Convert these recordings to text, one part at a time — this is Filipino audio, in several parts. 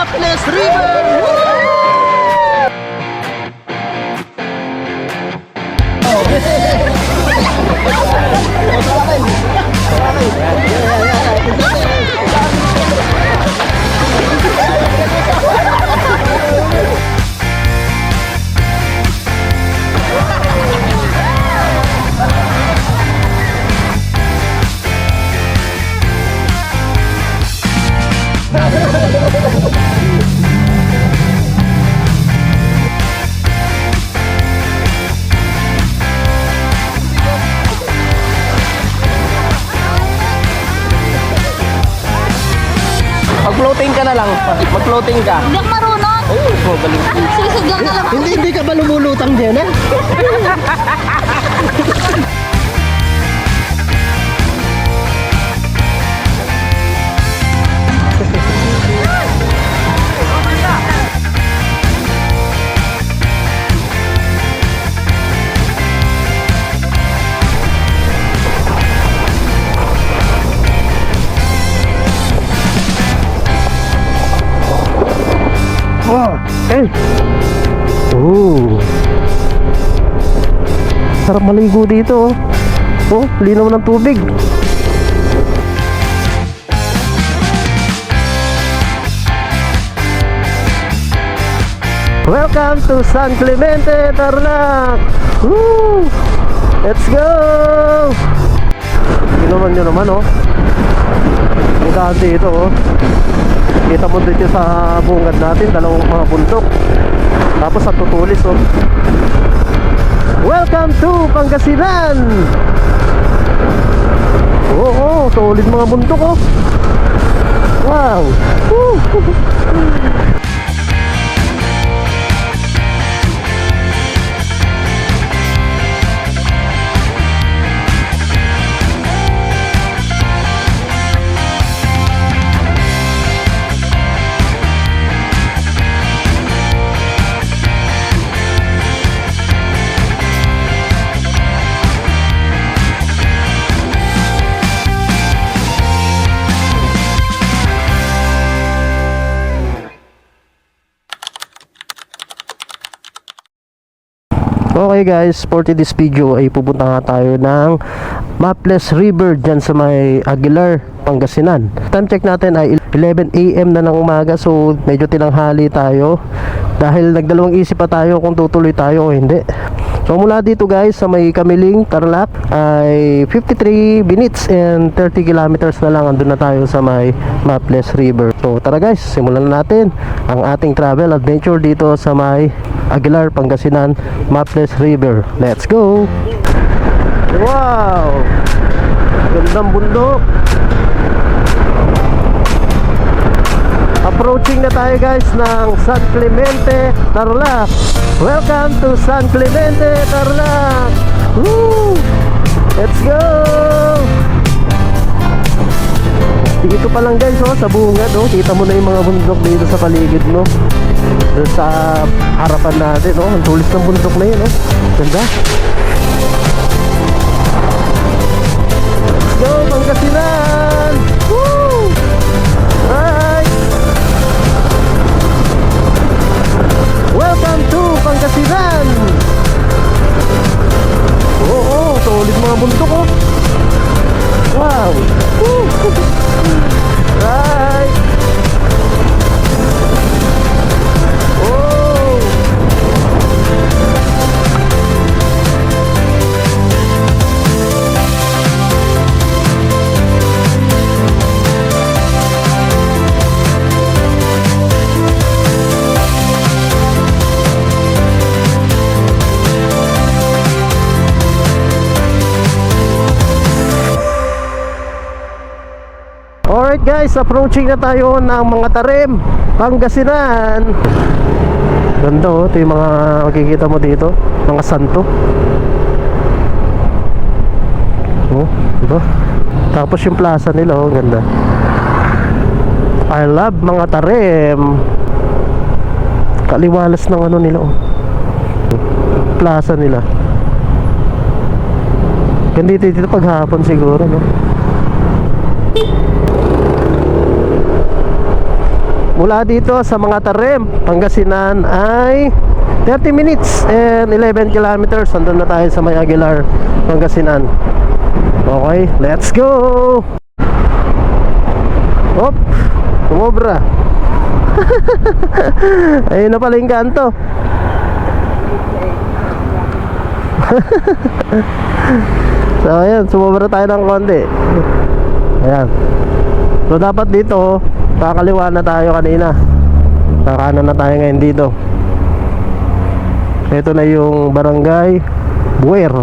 Maples River! Mag-floating ka na lang. Mag-floating ka. Hindi ako marunong. Oh, galing. Sisigaw na lang. Hindi ka ba lumulutang din, eh? Wow! Eh! Oh! Sarap maligo dito, oh. Oh, linaw ng tubig. Welcome to San Clemente, Tarlac! Woo! Let's go! Ginawan nyo naman, oh. Ang gaan dito, oh. Kita mo dito sa bungad natin, dalawang mga bundok. Tapos sa tutulis, oh. Welcome to Pangasinan! Oo, solid mga bundok, oh. Wow! Woo! Okay guys, for this video ay pupunta nga tayo ng Maples River dyan sa may Aguilar, Pangasinan. Time check natin ay 11 AM na ng umaga, so medyo tinanghali tayo dahil nagdalawang isip pa tayo kung tutuloy tayo o hindi. So mula dito guys sa may Kamiling, Tarlac ay 53 minutes and 30 kilometers na lang, andun na tayo sa may Maples River. So tara guys, simulan na natin ang ating travel adventure dito sa may Aguilar, Pangasinan, Maples River. Let's go! Wow! Gandang bundok. Approaching na tayo guys ng San Clemente, Tarlac. Welcome to San Clemente, Tarlac. Woo! Let's go! Dito pa lang guys, oh, sa bungad, oh. Kita mo na yung mga bundok dito sa paligid, no? Doon sa harapan natin, oh. Ang tulis ng bundok na yun, oh. Ganda. Let's go, Pangasinan! Woo! Right! Welcome to Pangasinan! Oo, solid mga bundok, oh. Wow! Woo! Right! Oh! Alright guys, approaching na tayo ng mga tarim, Pangasinan. Ganda, oh. Ito yung mga makikita mo dito, mga santo. Oh, diba? Tapos yung plaza nila, oh, ganda. I love mga tarim. Kaliwalas ng ano nila, oh. Plaza nila. Ganda dito paghapon siguro, no? mula dito sa mga Tarem, Pangasinan ay 30 minutes and 11 kilometers. Nandun na tayo sa may Aguilar, Pangasinan. Okay, let's go! Hop, sumobra. Ayun na pala yung kanto. So ayan, sumobra tayo ng konti. Ayan. So dapat dito, kakaliwa na tayo kanina. Kakanan na tayo ngayon dito. Ito na yung Barangay Buer.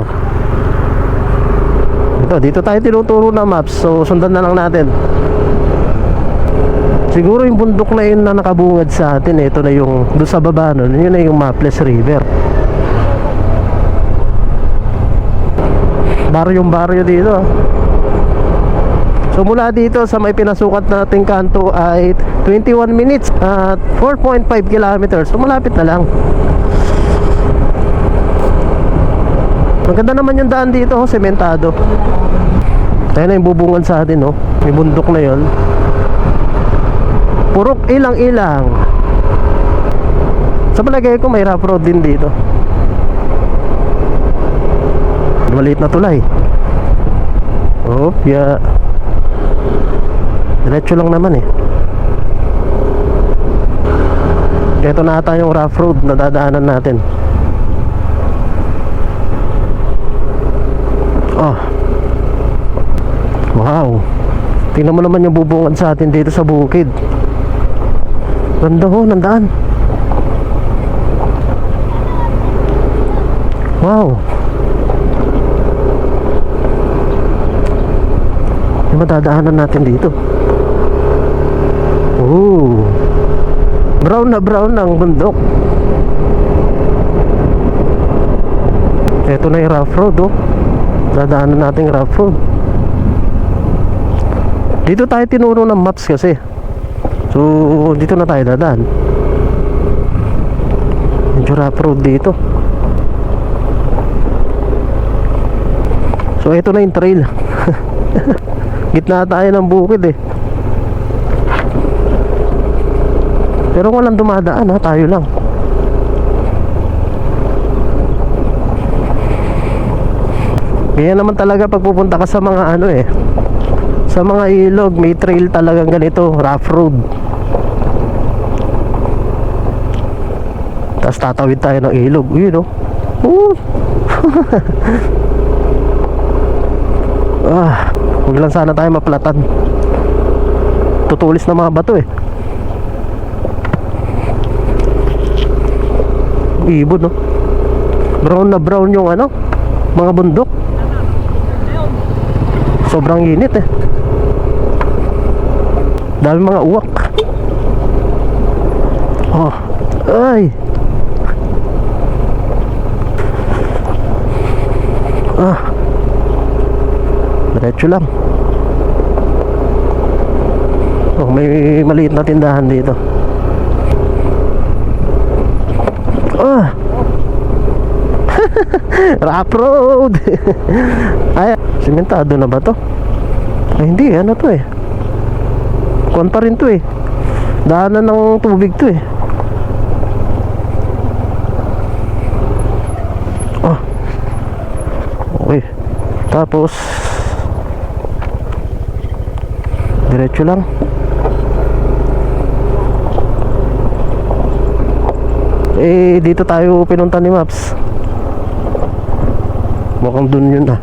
Dito tayo tinuturo na maps. So sundan na lang natin. Siguro yung bundok na yun na nakabungad sa atin. Ito na yung, doon sa baba nun, yun na yung Maples River. Baryo dito. So mula dito sa may pinasukat nating kanto ay 21 minutes at 4.5 kilometers. So malapit na lang. Maganda naman yung daan dito, sementado. Tayo na yung bubungan sa atin, no? May bundok na yon. Purok ilang-ilang. Sa palagay ko may rough road din dito. Maliit na tulay. Oh, yeah. Diretso lang naman eh. Ito na ata yung rough road na dadaanan natin. Oh. Wow. Tingnan mo naman yung bubungan sa atin dito sa bukid. Ganda ho, nandaan. Wow. Yung madadaanan natin dito. Oh. Brown na brown ang bundok. Ito na yung rough road, oh. Dadaanan natin rough road. Dito tayo tinuro ng maps kasi. So dito na tayo dadaan. Medyo rough road dito. So ito na yung trail. Gitna tayo ng bukid eh. Pero walang dumadaan ha, tayo lang. Kaya naman talaga pag pupunta ka sa mga ano eh, sa mga ilog, may trail talagang ganito, rough road. Tapos tatawid tayo ng ilog. Uy, no? Huwag lang sana tayo mapalatan. Tutulis na mga bato eh. Ibon, no? Brown na brown yung ano, mga bundok. Sobrang init eh. Dami mga uwak. Oh, ay. Diretso lang. Oh, may maliit na tindahan dito. Rough road. Ay, sementado na ba to? Ay, hindi, ano to eh. Kuwan pa rin to eh. Daanan ng tubig to eh. Oh. Okay. Tapos diretso lang. Eh, dito tayo pinunta ni Maps. Mukhang dun yun ah.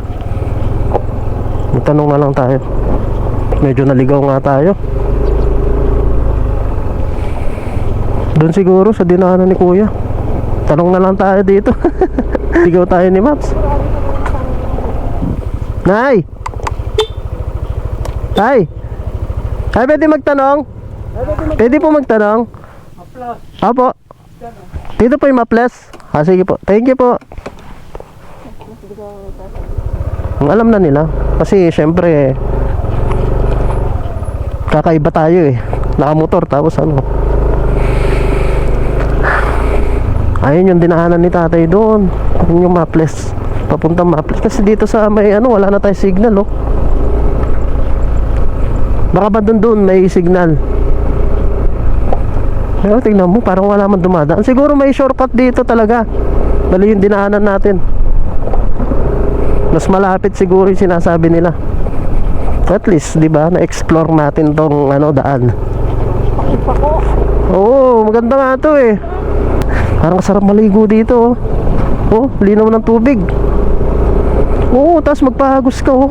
Magtanong na lang tayo. Medyo naligaw nga tayo. Doon siguro sa dinaanan ni Kuya. Tanong na lang tayo dito. Ligaw tayo ni Maps. Nay! Tay! Ay, pwede magtanong? Pwede po magtanong? Apo. Dito po yung Maples. Sige po. Thank you po. Ang alam na nila. Kasi syempre kakaiba tayo eh. Nakamotor tapos ano. Ayun yung dinaanan ni tatay doon. Yung Maples. Papuntang Maples. Kasi dito sa may ano, wala na tayong signal oh. Baka ba doon may signal? Pero tingnan mo, parang wala man dumadaan. Siguro may shortcut dito talaga. Bali yung dinaanan natin. Mas malapit siguro yung sinasabi nila. At least, di ba, na-explore natin tong daan. Pakipako. Oo, maganda nga to eh. Parang sarap maligo dito. Oh, linaw ng tubig. Oo, tapos magpahagos ka oh.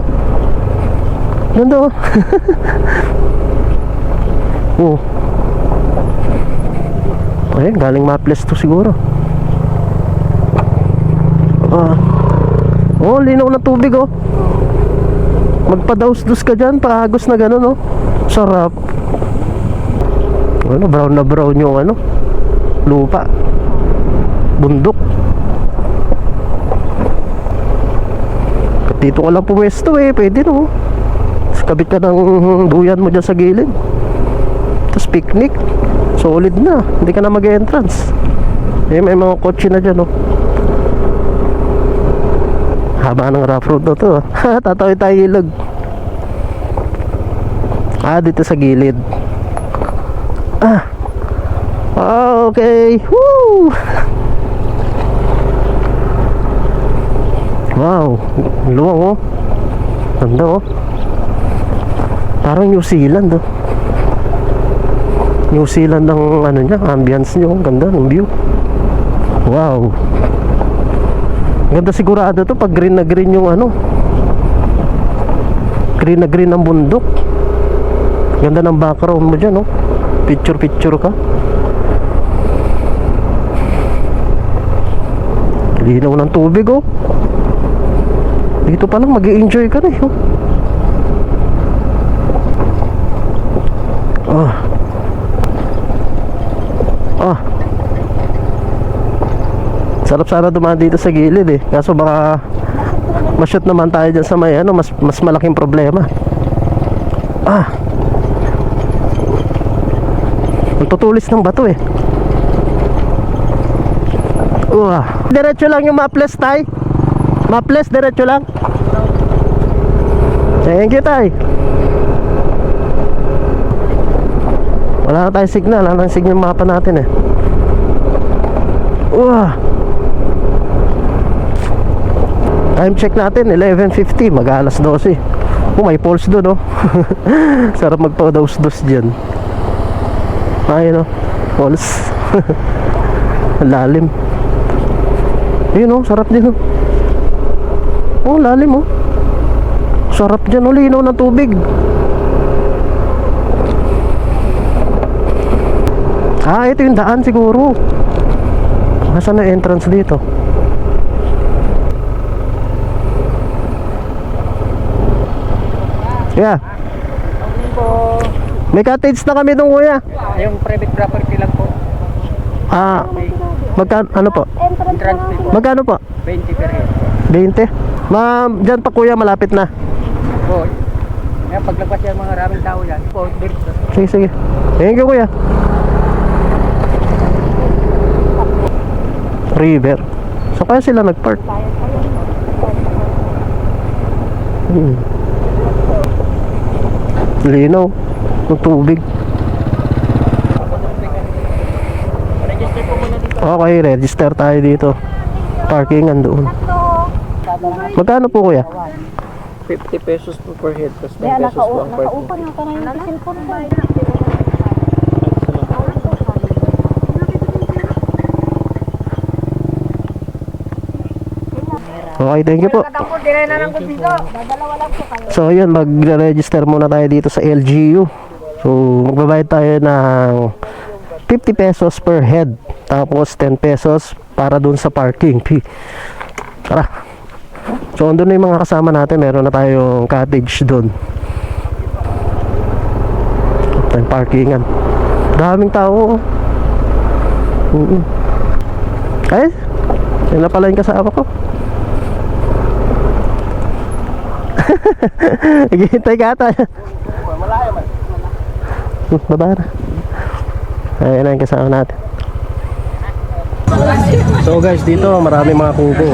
Ganda oh. Oh. Ay, galing Maples to siguro. Oh, linaw ng tubig oh. Magpadaus-dus ka dyan, pahagos na gano'n oh. Sarap. Brown na brown yung lupa. Bundok. Dito ka lang pumesto eh, pwede no. Kabit ka ng duyan mo dyan sa gilid. Tapos picnic. Solid na, hindi ka na mag-entrance. May mga kotse na dyan oh. Haba ng rough road na to oh. Tatawid tayo ilog. Dito sa gilid. Okay. Woo! Wow, luwang oh. Ganda oh. Parang New Zealand oh. New Zealand ang niya, ambience niyo. Ganda ng view. Wow. Ganda sigurado to pag green na green yung green na green ang bundok. Ganda ng background mo dyan oh. Picture ka. Linaw ng tubig oh. Dito pa lang mag-i-enjoy ka na eh oh. Sarap sana dumaan dito sa gilid eh. Kaso baka ma-shoot naman tayo dyan sa may mas malaking problema. Tutulis ng bato eh. Diretso lang yung Maples tay. Maples, diretso lang. Thank you tay. Wala na tayong signal. Wala na signal yung mapa natin eh. Time check natin 11:50, mag-alas 12. May pulse doon oh. Sarap magpa-dos-dos dyan. Ayun oh, pulse. Lalim. Ayun oh, sarap din oh. Lalim oh. Sarap dyan oh, linaw ng tubig. Ito yung daan siguro. Nasaan na entrance dito? Yeah. May cottage na kami dun kuya. Yung private property lang po. Magkano po? Entrance fee po. Magkano po? 20 per head. 20? Ma'am, dyan pa kuya, malapit na. Po. Kaya paglabas yan mga maraming tao yan. Po, dito. Sige. Thank you kuya. River. So kaya sila nag-park? Linaw ng tubig. Okay, register tayo dito. Parkingan doon. Magkano po kuya? 50 pesos po per head. Plus 10 pesos po ang parking. Nakaupan na ka na yung cellphone mo. Okay, thank you po. So yun, mag-register muna tayo dito sa LGU. So magbabayad tayo ng 50 pesos per head. Tapos 10 pesos para dun sa parking fee. Tara. So andun na yung mga kasama natin. Meron na tayong cottage dun. Tayong parkingan. Daming tao. Ay, yun na pala yung kasama ko. Naghihintay ka ata. Baba na. Ayan na yung kasama natin. So guys, dito marami mga kubo.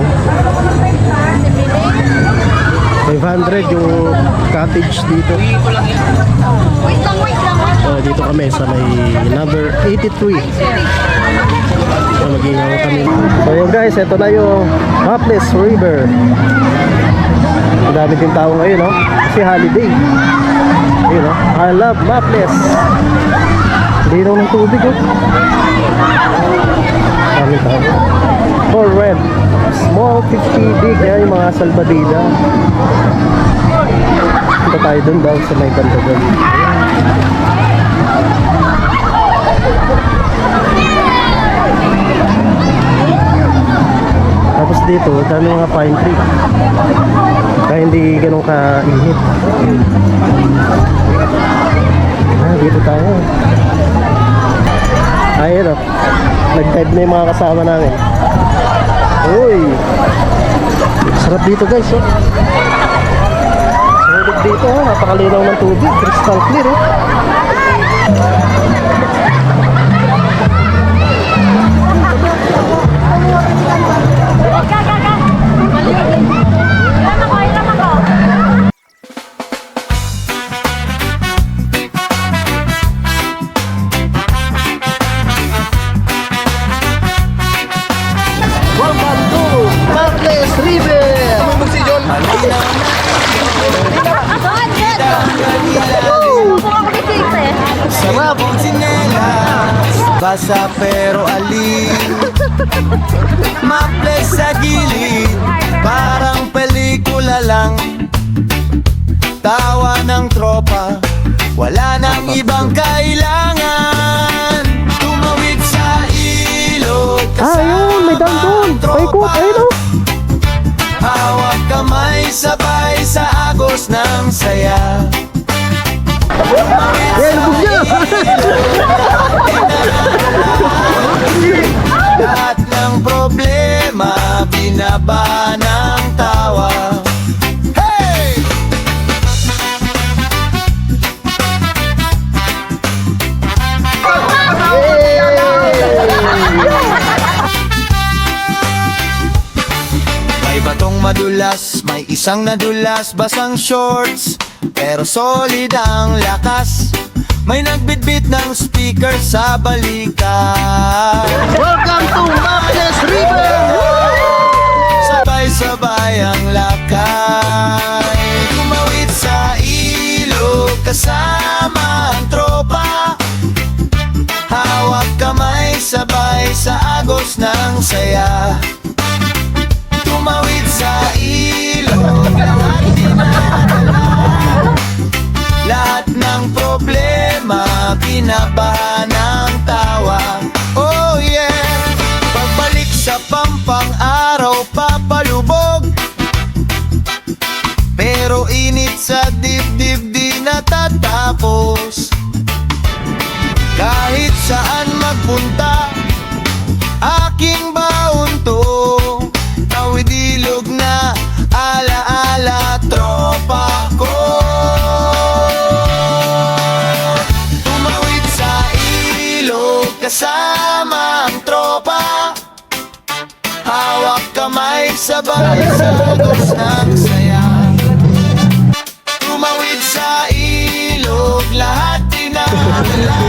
500 yung cottage dito. Wait lang. So dito kami sa may number 83. So mag-iingaw kami. So yun guys, ito na yung Maples River. Ang dami din tao ngayon, no? Kasi holiday. Ayun, no? I love Maples. Linaw ng tubig, oh. Daming tao. For rent. Small 50, big. Yan yung mga salbadida. Punta tayo dun daw sa may banda dun. Tapos dito, dami mga pine tree. Kaya hindi ganun ka-init. Dito tayo. Ayun, oh. Nag-dive na yung mga kasama namin. Uy! Sarap dito guys, oh. Sarap dito, oh. Napakalinaw ng tubig. Crystal clear, oh. Welcome to Maples River! Sarap ang tsinelas, basa pero alin. Maples sa gilid, parang pelikula lang. Tawa ng tropa, wala nang ibang kailangan. Tumawid sa ilog, Ayun, may dam doon. Paikot, ayun, oh. hawak kamay sabay sa agos ng saya. Yan, lubog niya! Lahat ng problema binaba ng tawa. Hey! May batong madulas, may isang nadulas, basang shorts, pero solid ang lakas. May nagbitbit ng speaker sa balikat. Welcome to Maples River! Sabay-sabay ang lakay. Tumawid sa ilog kasama ang tropa. Hawak kamay sabay sa agos ng saya. Tumawid sa ilog, lahat dinadala. Lahat ng problema binabahan ng tawa. Oh yeah! Pagbalik sa pampang araw papalubog, pero init sa dibdib di natatapos. Kahit saan magpunta, aking baon to. Tawid ilog na alaala tropa ko. Tumawid sa ilog kasama ang tropa. Hawak kamay sabay sa agos ng saya. Tumawid sa ilog, lahat dinadala.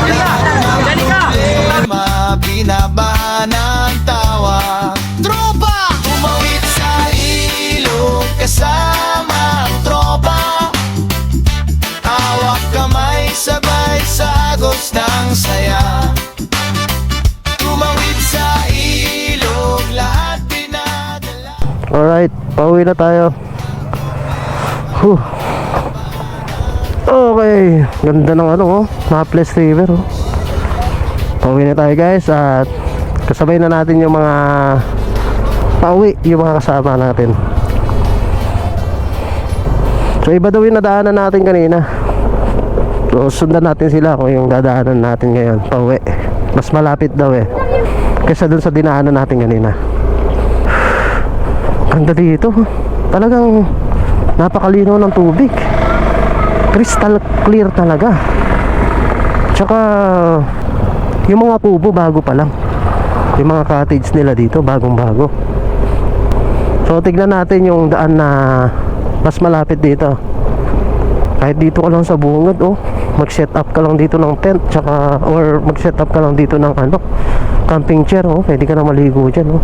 Lahat ng problema binabahan ng tawa. Tropa! Tumawid sa ilog kasama ang tropa. Hawak kamay sabay sa agos ng saya. Tumawid sa ilog, lahat dinadala. Alright, pauwi na tayo. Whew. Okay, ganda ng ano, oh, Maples River, oh. Pauwi na tayo guys at kasabay na natin yung mga pauwi, yung mga kasama natin. So iba daw yung nadaanan natin kanina. So sundan natin sila kung yung dadaanan natin ngayon pauwi. Mas malapit daw eh kaysa dun sa dinaanan natin kanina. Ganda dito, talagang napakalinaw ng tubig. Crystal clear talaga. Tsaka yung mga kubo bago pa lang. Yung mga cottage nila dito bagong bago. So tignan natin yung daan na mas malapit dito. Kahit dito ka lang sa bungad, oh, mag-set up ka lang dito ng tent, tsaka, or mag-set up ka lang dito ng ano, camping chair, oh, pwede ka na maligo dyan, oh.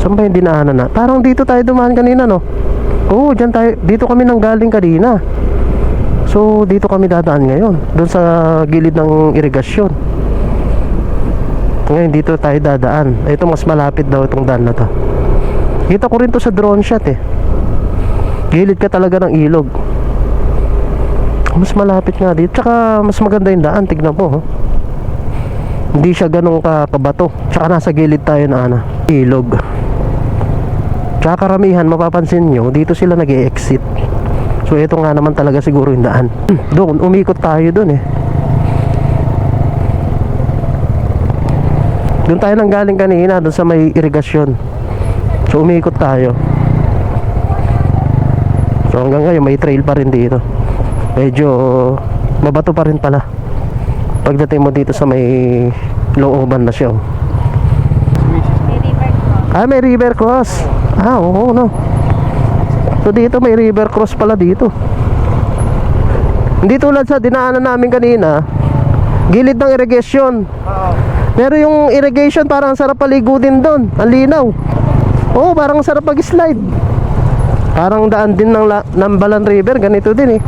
Saan ba yung dinaanan na? Parang dito tayo dumaan kanina, no? Oo, dyan tayo, dito kami nang galing kanina. So, dito kami dadaan ngayon, doon sa gilid ng irigasyon. Ngayon, dito tayo dadaan. Ito, mas malapit daw itong daan na to. Kita ko rin to sa drone shot, eh. Gilid ka talaga ng ilog. Mas malapit nga dito. Tsaka mas maganda yung daan. Tignan mo, oh. Hindi siya ganun kabato. Tsaka nasa gilid tayo na ilog. Tsaka karamihan, mapapansin nyo, dito sila nag-e-exit. So ito nga naman talaga siguro yung daan. Doon, umikot tayo doon, eh. Doon tayo nang galing kanina, doon sa may irigasyon. So umikot tayo. So hanggang ngayon may trail pa rin dito. Medyo mabato pa rin pala pagdating mo dito sa may looban na siya, oh. May river cross. Ah, may river cross. Ah, oo, no. So dito may river cross pala dito. Hindi tulad sa dinaanan namin kanina, gilid ng irrigation. Pero yung irrigation parang sarap paligo din doon. Ang linaw. Oo, parang sarap mag-slide. Parang daan din ng Nambalan River, ganito din, eh.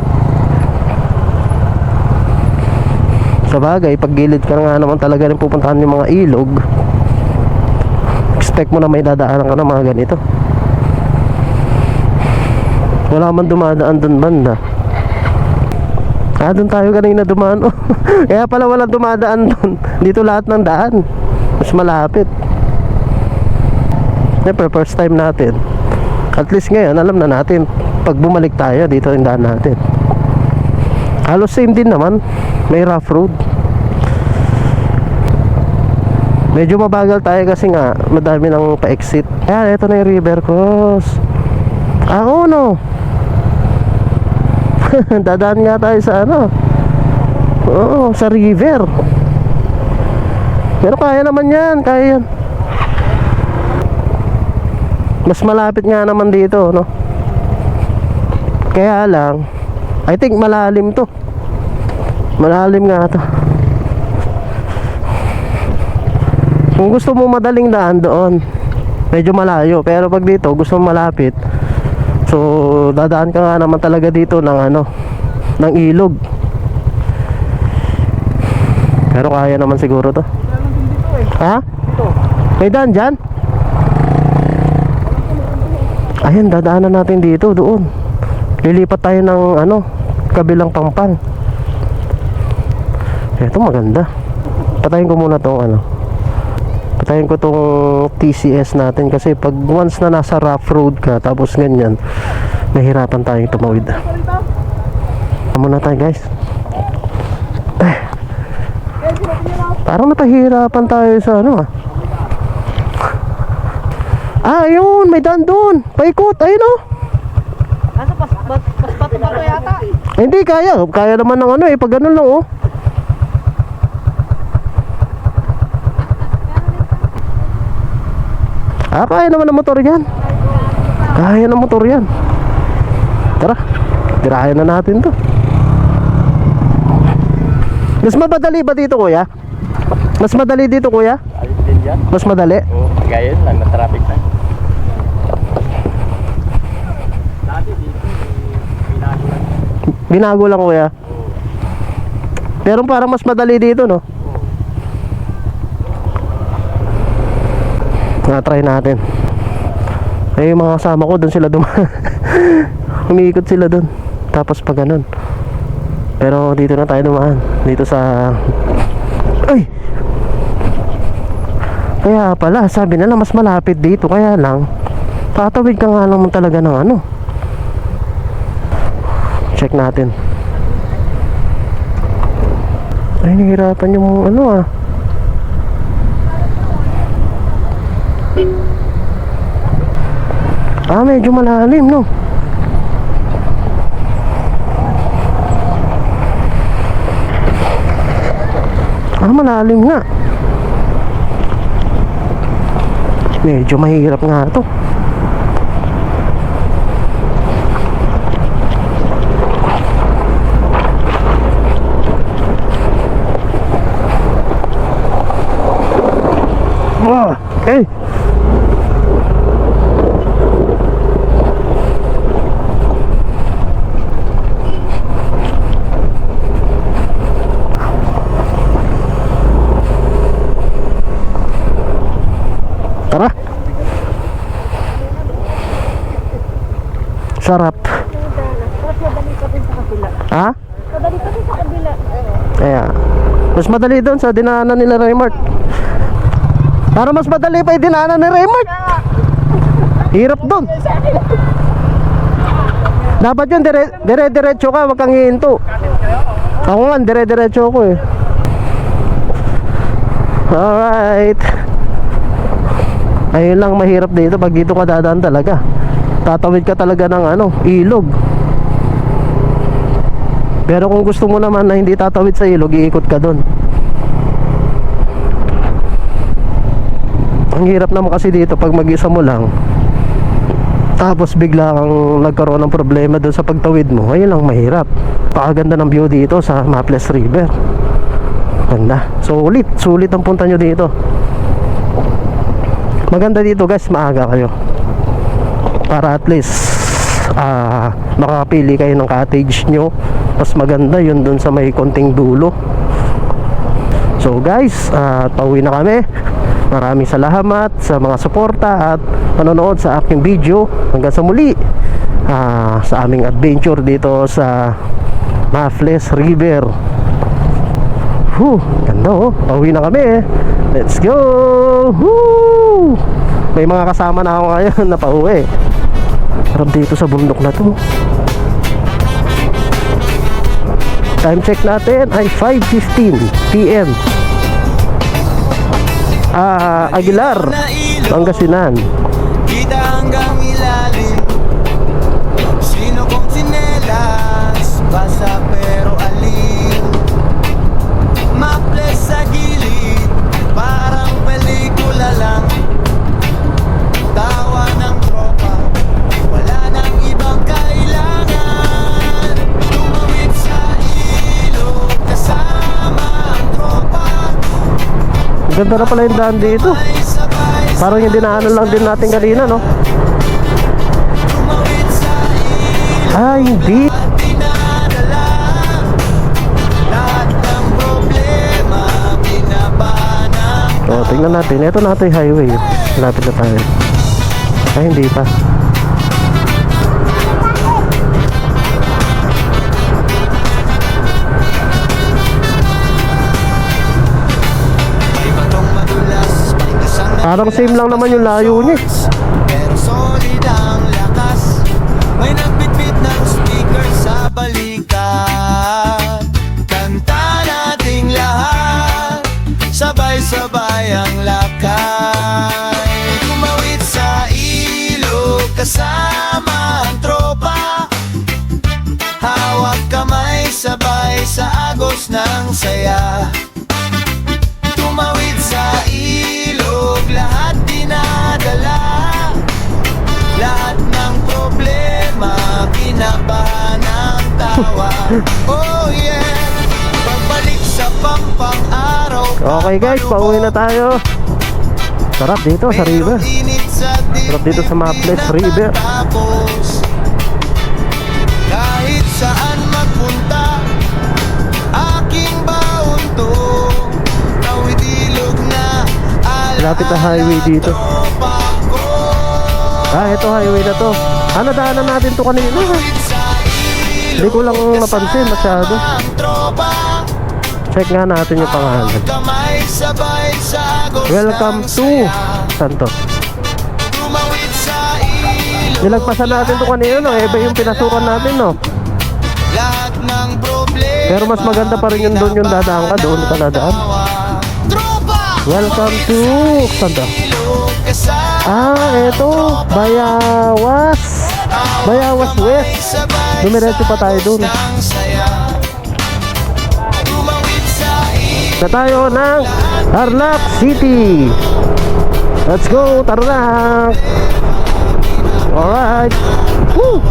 Sa bagay, pag gilid ka nga naman talaga rin pupuntahan yung mga ilog, expect mo na may dadaanan ka ng mga ganito. Wala man dumadaan dun banda. Ah, dun tayo kanina dumaan, oh. Kaya pala walang dumadaan dun. Dito lahat ng daan, mas malapit. Siyempre, first time natin. At least ngayon, alam na natin. Pag bumalik tayo, dito yung daan natin. Halos same din naman. May rough road. Medyo mabagal tayo kasi nga madami nang pa-exit. Ayan, ito na yung river cross. Ah, oo, no. Dadaan nga tayo sa ano. Oo, sa river. Pero kaya naman yan. Kaya yan. Mas malapit nga naman dito, no? Kaya lang, I think malalim to. Malalim nga to. Kung gusto mo madaling daan doon, medyo malayo. Pero pag dito, gusto mo malapit, so dadaan ka nga naman talaga dito ng ano, ng ilog. Pero kaya naman siguro to. Ha? May daan dyan? Ayun, dadaanan natin dito, doon. Lilipat tayo ng ano, kabilang pampang. Ito maganda. Patayin ko muna tong ano. Patayin ko tong TCS natin kasi pag once na nasa rough road ka tapos ganyan, mahirapan tayong tumawid. Muna tayo, guys. Parang napahirapan tayo sa ano, ah. Ah, ayun, may daan doon. Paikot, ayun, oh. Nasa pato ba yata? Hindi, kaya. Kaya naman ng ano, eh. Pag ganun lang, oh. Ah, kaya naman ng motor yan. Kaya ng motor yan. Tara, tirahin na natin to. Mas madali ba dito, kuya? Mas madali dito, kuya? Alis din dyan. Mas madali? Oo, gaya lang, na-traffic na. Dati dito, binago lang. Binago lang, kuya. Pero parang mas madali dito, no? Na-try natin. Eh, yung mga kasama ko, doon sila dumaan. Umiikot sila doon. Tapos pa ganun. Pero dito na tayo dumaan. Dito sa... Ay! Kaya pala, sabi nila mas malapit dito. Kaya lang, tatawid ka nga lang talaga ng ano. Check natin. Ay, nahihirapan yung ano, ah. Ah, medyo malalim, no? Ah, malalim nga. Medyo mahirap nga to. Okay. Tara. Sarap. Mas madali pa din sa kabila. Ha? Madali pa din sa kabila. Kaya, mas madali doon sa dinaanan nila Raymart. Para mas madali pa yung dinaanan ni Raymart. Hirap doon. Dapat yun, dire-diretso ka, wag kang hihinto. Ako nga, dire-diretso ko eh. Alright. Ayun lang mahirap dito, pag dito ka dadaan talaga. Tatawid ka talaga ng ilog. Pero kung gusto mo naman na hindi tatawid sa ilog, iikot ka doon. Ang hirap naman kasi dito pag mag-isa mo lang, tapos bigla kang nagkaroon ng problema doon sa pagtawid mo. Ayun lang mahirap. Pakaganda ng view dito sa Maples River. Ganda. Sulit ang punta nyo dito. Maganda dito guys, maaga kayo para at least makakapili kayo ng cottage nyo. Mas maganda yun dun sa may konting dulo. So guys, pauwi na kami. Maraming salamat sa mga suporta at panonood sa aking video. Hanggang sa muli sa aming adventure dito sa Maples River. Ganda oh. Pauwi na kami. Let's go. May mga kasama na ako ngayon na pauwi. Sarap dito sa bundok na to. Time check natin ay 5:15 PM. Aguilar, Pangasinan. Kita hanggang ilalim. Sino kong sinelas, basa pero alim. Maples sa gilid, parang pelikula lang. Tawa ng tropa, wala nang ibang kailangan. Tumawid sa ilog, kasama ang tropa. Ganda na pala yung daan dito. Parang yung dinaanan lang din natin kanina, no? Tumawid sa ilog, Hindi. at dinadala. Lahat ng problema, binabahan ng Tingnan natin. Ito na ito yung highway. Lapit na tayo. Hindi pa. may batong madulas, may isang Parang same lang naman yung layo niya. pero solid ang lakas. May nagbitbit ng speaker sa balikat. Kanta nating lahat, sabay-sabay ang lakay. Tumawid sa ilog, kasama ang tropa. Hawak kamay, sabay sa agos ng saya. Tumawid sa ilog, lahat dinadala. Lahat ng problema, kinabahan ng tawa. Oh yeah, pagbalik sa pampang-araw. Okay guys, pauwi na tayo. Sarap dito sa river. Sarap dito sa Maples River. Kahit saan magpunta, aking baon to. Tawid ilog na, Lapit na highway dito. Ito highway na to. Daanan natin to kanina. Hindi ko lang napansin masyado. Check nga natin yung pangalan. Welcome to Santo. Nilagpasan natin to kanina, no? Iba yung pinasukan natin, no? Pero mas maganda pa rin yung doon yung dadaan ka. Doon ka dadaan. Welcome to Santo. Eto Bayawas West. Dumiretso pa tayo doon. Na tayo ng Tarlac City. Let's go, Tarlac. Alright. Woo!